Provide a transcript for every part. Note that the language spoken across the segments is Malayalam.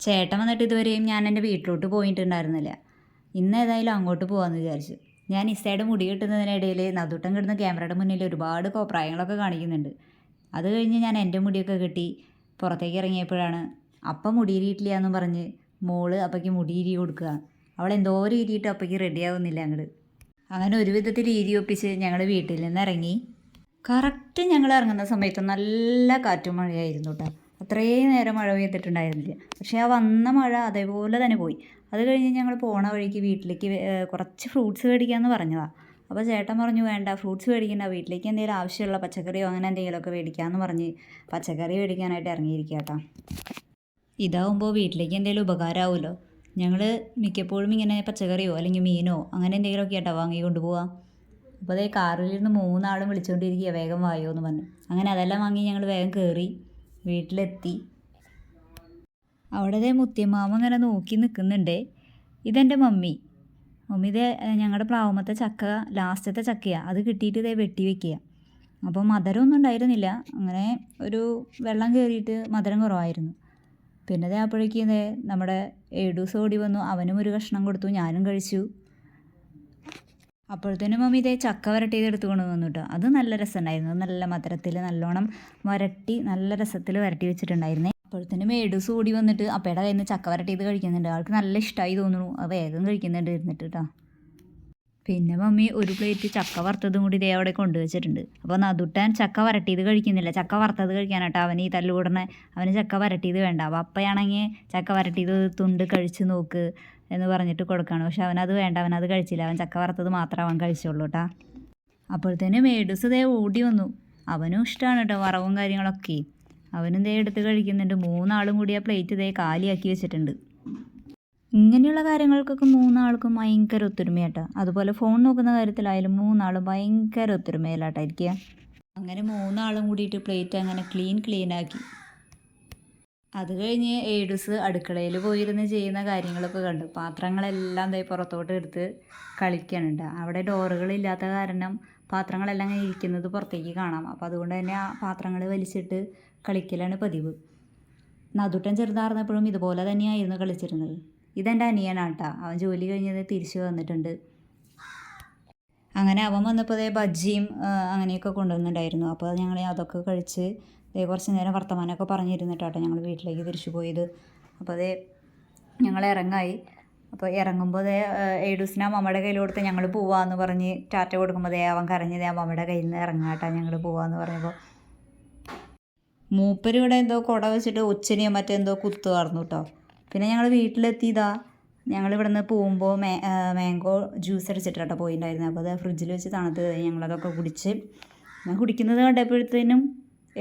ചേട്ടൻ വന്നിട്ട് ഇതുവരെയും ഞാൻ എൻ്റെ വീട്ടിലോട്ട് പോയിട്ടുണ്ടായിരുന്നില്ല. ഇന്ന് ഏതായാലും അങ്ങോട്ട് പോകാമെന്ന് വിചാരിച്ചു. ഞാൻ ഇസയുടെ മുടി കിട്ടുന്നതിനിടയിൽ നദുട്ടൻ കിടന്ന് ക്യാമറയുടെ മുന്നിൽ ഒരുപാട് കോപ്രായങ്ങളൊക്കെ കാണിക്കുന്നുണ്ട്. അത് കഴിഞ്ഞ് ഞാൻ എൻ്റെ മുടിയൊക്കെ കെട്ടി പുറത്തേക്ക് ഇറങ്ങിയപ്പോഴാണ് അപ്പം മുടിയിരിയിട്ടില്ല എന്ന് പറഞ്ഞ് മോള് അപ്പയ്ക്ക് മുടിയിരി കൊടുക്കുക. അവൾ എന്തോരം ഇരിയിട്ട് അപ്പയ്ക്ക് റെഡിയാവുന്നില്ല അങ്ങോട്ട്. അങ്ങനെ ഒരു വിധത്തിൽ ഇരി ഒപ്പിച്ച് ഞങ്ങൾ വീട്ടിൽ നിന്ന് ഇറങ്ങി. കറക്റ്റ് ഞങ്ങൾ ഇറങ്ങുന്ന സമയത്ത് നല്ല കാറ്റും മഴയായിരുന്നു കേട്ടോ. അത്രയും നേരം മഴ പെയ്തിട്ടുണ്ടായിരുന്നില്ല. പക്ഷേ ആ വന്ന മഴ അതേപോലെ തന്നെ പോയി. അത് കഴിഞ്ഞ് ഞങ്ങൾ പോണ വഴിക്ക് വീട്ടിലേക്ക് കുറച്ച് ഫ്രൂട്ട്സ് മേടിക്കാമെന്ന് പറഞ്ഞതാണ്. അപ്പോൾ ചേട്ടൻ പറഞ്ഞു വേണ്ട, ഫ്രൂട്ട്സ് മേടിക്കണ്ട, വീട്ടിലേക്ക് എന്തെങ്കിലും ആവശ്യമുള്ള പച്ചക്കറിയോ അങ്ങനെ എന്തെങ്കിലുമൊക്കെ മേടിക്കാമെന്ന് പറഞ്ഞ് പച്ചക്കറി മേടിക്കാനായിട്ട് ഇറങ്ങിയിരിക്കുക കേട്ടോ. ഇതാവുമ്പോൾ വീട്ടിലേക്ക് എന്തെങ്കിലും ഉപകാരമാവുമല്ലോ. ഞങ്ങൾ മിക്കപ്പോഴും ഇങ്ങനെ പച്ചക്കറിയോ അല്ലെങ്കിൽ മീനോ അങ്ങനെ എന്തെങ്കിലുമൊക്കെ ആട്ടോ വാങ്ങി കൊണ്ടുപോകാം. അപ്പോൾ അതേ കാറിലിരുന്ന് 3 ആളും വിളിച്ചുകൊണ്ടിരിക്കുക വേഗം വായോ എന്ന് പറഞ്ഞു. അങ്ങനെ അതെല്ലാം വാങ്ങി ഞങ്ങൾ വേഗം കയറി വീട്ടിലെത്തി. അവിടെ മുത്തിയമ്മാമ ഇങ്ങനെ നോക്കി നിൽക്കുന്നുണ്ട്. ഇതെൻ്റെ മമ്മി ഇതേ ഞങ്ങളുടെ പ്ലാവുമത്തെ ചക്ക ലാസ്റ്റത്തെ ചക്കയാണ്. അത് കിട്ടിയിട്ട് ഇതേ വെട്ടി വെക്കുക. അപ്പോൾ മധുരമൊന്നും ഉണ്ടായിരുന്നില്ല. അങ്ങനെ ഒരു വെള്ളം കയറിയിട്ട് മധുരം കുറവായിരുന്നു. പിന്നെ ഇതേ അപ്പോഴേക്കും ഇതേ നമ്മുടെ ഏഡൂസ് ഓടി വന്നു. അവനും ഒരു കഷ്ണം കൊടുത്തു, ഞാനും കഴിച്ചു. അപ്പോഴത്തേനും മമ്മി ഇതേ ചക്ക വരട്ടിയത് എടുത്തു കൊണ്ട് വന്നു കേട്ടോ. അത് നല്ല രസമുണ്ടായിരുന്നു. നല്ല മധുരത്തിൽ നല്ലോണം വരട്ടി നല്ല രസത്തിൽ വരട്ടി വെച്ചിട്ടുണ്ടായിരുന്നേ. അപ്പോഴത്തേനും ഏഡൂസ് ഓടി വന്നിട്ട് അപ്പയുടെ കയ്യിൽ നിന്ന് ചക്ക വരട്ടിയത് കഴിക്കുന്നുണ്ട്. ആൾക്ക് നല്ല ഇഷ്ടമായി തോന്നുന്നു. അത് വേഗം കഴിക്കുന്നുണ്ട് ഇരുന്നിട്ട് കേട്ടോ. പിന്നെ മമ്മി ഒരു പ്ലേറ്റ് ചക്ക വറുത്തതും കൂടി ഇതേ അവിടെ കൊണ്ടുവച്ചിട്ടുണ്ട്. അപ്പോൾ നദുട്ടാൻ ചക്ക വരട്ടിയത് കഴിക്കുന്നില്ല, ചക്ക വറുത്തത് കഴിക്കാനാട്ടോ അവന് ഈ തല്ലുകൂടണേ. അവന് ചക്ക വരട്ടിയത് വേണ്ട. അപ്പോൾ അപ്പയാണെങ്കിൽ ചക്ക വരട്ടിയത് തുണ്ട് കഴിച്ച് നോക്ക് എന്ന് പറഞ്ഞിട്ട് കൊടുക്കുകയാണ്. പക്ഷെ അവനത് വേണ്ട, അവനത് കഴിച്ചില്ല. അവൻ ചക്ക വറുത്തത് മാത്രമേ അവൻ കഴിച്ചുള്ളൂ കേട്ടോ. അപ്പോഴത്തേനും മേഡൂസ് ഇതേ ഓടി വന്നു. അവനും ഇഷ്ടമാണ് കേട്ടോ വറവും കാര്യങ്ങളൊക്കെ. അവനും ഇതേ എടുത്ത് കഴിക്കുന്നുണ്ട്. 3 ആളും കൂടി ആ പ്ലേറ്റ് ഇതേ കാലിയാക്കി വെച്ചിട്ടുണ്ട്. ഇങ്ങനെയുള്ള കാര്യങ്ങൾക്കൊക്കെ 3 ആൾക്കും ഭയങ്കര ഒത്തൊരുമയാട്ടോ. അതുപോലെ ഫോൺ നോക്കുന്ന കാര്യത്തിലായാലും 3 ആളും ഭയങ്കര ഒത്തൊരുമയിലാട്ടായിരിക്കുക. അങ്ങനെ 3 ആളും കൂടിയിട്ട് പ്ലേറ്റ് അങ്ങനെ ക്ലീനാക്കി. അത് കഴിഞ്ഞ് ഏഡൂസ് അടുക്കളയിൽ പോയിരുന്ന് ചെയ്യുന്ന കാര്യങ്ങളൊക്കെ കണ്ടു. പാത്രങ്ങളെല്ലാം ദേ പുറത്തോട്ട് എടുത്ത് കളിക്കാനുണ്ട്. അവിടെ ഡോറുകളില്ലാത്ത കാരണം പാത്രങ്ങളെല്ലാം അങ്ങനെ ഇരിക്കുന്നത് പുറത്തേക്ക് കാണാം. അപ്പോൾ അതുകൊണ്ട് തന്നെ ആ പാത്രങ്ങൾ വലിച്ചിട്ട് കളിക്കലാണ് പതിവ്. നദുട്ടൻ ചെറുതാർന്നപ്പോഴും ഇതുപോലെ തന്നെയായിരുന്നു കളിച്ചിരുന്നത്. ഇതെൻ്റെ അനിയനാട്ടാ. അവൻ ജോലി കഴിഞ്ഞത് തിരിച്ചു വന്നിട്ടുണ്ട്. അങ്ങനെ അവൻ വന്നപ്പോൾ അതേ ബജ്ജിയും അങ്ങനെയൊക്കെ കൊണ്ടുവന്നിട്ടുണ്ടായിരുന്നു. അപ്പോൾ ഞങ്ങൾ അതൊക്കെ കഴിച്ച് കുറച്ച് നേരം വർത്തമാനമൊക്കെ പറഞ്ഞിരുന്നിട്ടാട്ടോ ഞങ്ങൾ വീട്ടിലേക്ക് തിരിച്ചു പോയത്. അപ്പോൾ അതേ ഞങ്ങൾ ഇറങ്ങായി. അപ്പോൾ ഇറങ്ങുമ്പോൾ അതേ ഏഡൂസിനെ അമ്മയുടെ കയ്യിൽ കൊടുത്ത് ഞങ്ങൾ പോവാമെന്ന് പറഞ്ഞ് ടാറ്റ കൊടുക്കുമ്പോൾ അതേ അവൻ കരഞ്ഞതേ അമ്മയുടെ കയ്യിൽ നിന്ന് ഇറങ്ങാട്ടാ ഞങ്ങൾ പോവാമെന്ന് പറഞ്ഞപ്പോൾ മൂപ്പര് ഇവിടെ എന്തോ കുട വെച്ചിട്ട് ഒച്ചനെയോ മറ്റെന്തോ കുത്തുമായിരുന്നു കേട്ടോ. പിന്നെ ഞങ്ങൾ വീട്ടിലെത്തിയതാ. ഞങ്ങളിവിടെ നിന്ന് പോകുമ്പോൾ മാംഗോ ജ്യൂസ് അടിച്ചിട്ടാട്ടോ പോയിട്ടുണ്ടായിരുന്നു. അപ്പോൾ അത് ഫ്രിഡ്ജിൽ വെച്ച് തണുത്ത് ഞങ്ങളതൊക്കെ കുടിച്ച് ഞാൻ കുടിക്കുന്നത് കണ്ടപ്പോഴത്തേനും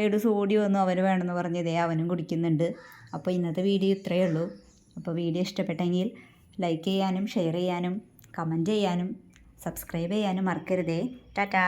ഏഡൂസ് ഓടി വന്നു. അവന് വേണമെന്ന് പറഞ്ഞതേ അവനും കുടിക്കുന്നുണ്ട്. അപ്പോൾ ഇന്നത്തെ വീഡിയോ ഇത്രയേ ഉള്ളൂ. അപ്പോൾ വീഡിയോ ഇഷ്ടപ്പെട്ടെങ്കിൽ ലൈക്ക് ചെയ്യാനും ഷെയർ ചെയ്യാനും കമൻറ്റ് ചെയ്യാനും സബ്സ്ക്രൈബ് ചെയ്യാനും മറക്കരുതേ. ടാറ്റാ.